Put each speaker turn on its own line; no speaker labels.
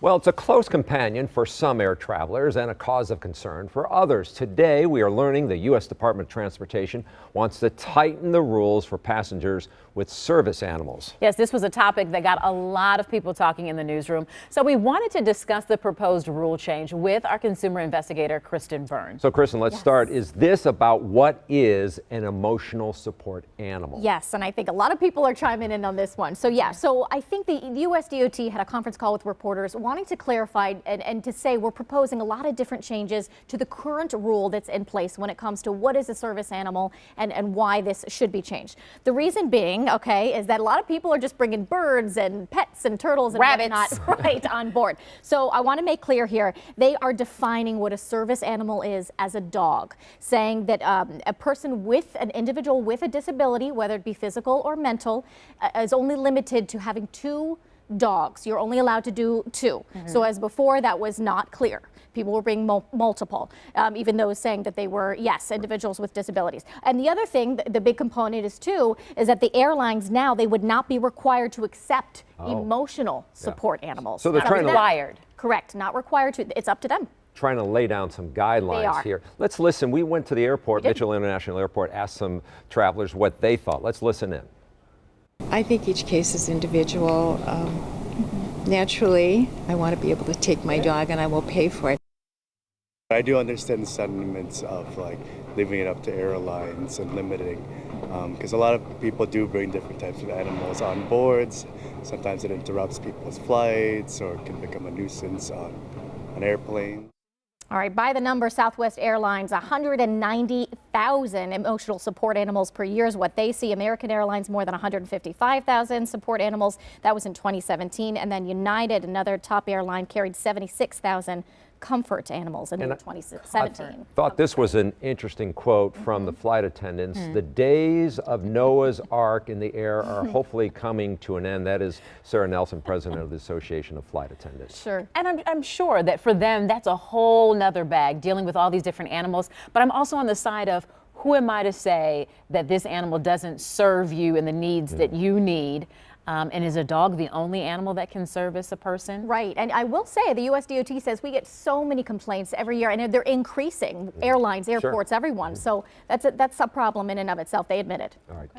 Well, it's a close companion for some air travelers and a cause of concern for others. Today, we are learning the U.S. Department of Transportation wants to tighten the rules for passengers with service animals.
Yes, this was a topic that got a lot of people talking in the newsroom. So we wanted to discuss the proposed rule change with our consumer investigator, Kristen Byrne.
So, Kristen, let's start. Is this about what is an emotional support animal?
Yes, and I think a lot of people are chiming in on this one. So so I think the U.S. DOT had a conference call with reporters wanting to clarify and to say we're proposing a lot of different changes to the current rule that's in place when it comes to what is a service animal and why this should be changed. The reason being, is that a lot of people are just bringing birds and pets and turtles and
rabbits
right on board. So I want to make clear here, they are defining what a service animal is as a dog, saying that a person with an individual with a disability, whether it be physical or mental, is only limited to having 2 dogs. You're only allowed to do 2. So as before, that was not clear. People were bringing multiple, even those saying that they were, yes, individuals with disabilities. And the other thing, the big component is too, is that the airlines now, they would not be required to accept emotional support animals.
So they're trying to
required.
Correct, not required to. It's up to them.
Trying to lay down some guidelines here. Let's listen. We went to the airport, Mitchell International Airport, asked some travelers what they thought. Let's listen in.
I think each case is individual. Naturally, I want to be able to take my dog and I will pay for it.
I do understand the sentiments of leaving it up to airlines and limiting, because a lot of people do bring different types of animals on boards. Sometimes it interrupts people's flights or can become a nuisance on an airplane.
All right, by the number, Southwest Airlines, 190,000 emotional support animals per year is what they see. American Airlines, more than 155,000 support animals. That was in 2017. And then United, another top airline, carried 76,000 comfort animals in 2017.
I thought this was an interesting quote from the flight attendants. The days of Noah's Ark in the air are hopefully coming to an end. That is Sarah Nelson, president of the Association of Flight Attendants.
Sure.
And I'm sure that for them, that's a whole nother bag, dealing with all these different animals. But I'm also on the side of, who am I to say that this animal doesn't serve you and the needs that you need? And is a dog the only animal that can service a person?
Right. And I will say the U.S. DOT says we get so many complaints every year, and they're increasing. Airlines, airports, everyone. So that's a problem in and of itself. They admit it.
All right.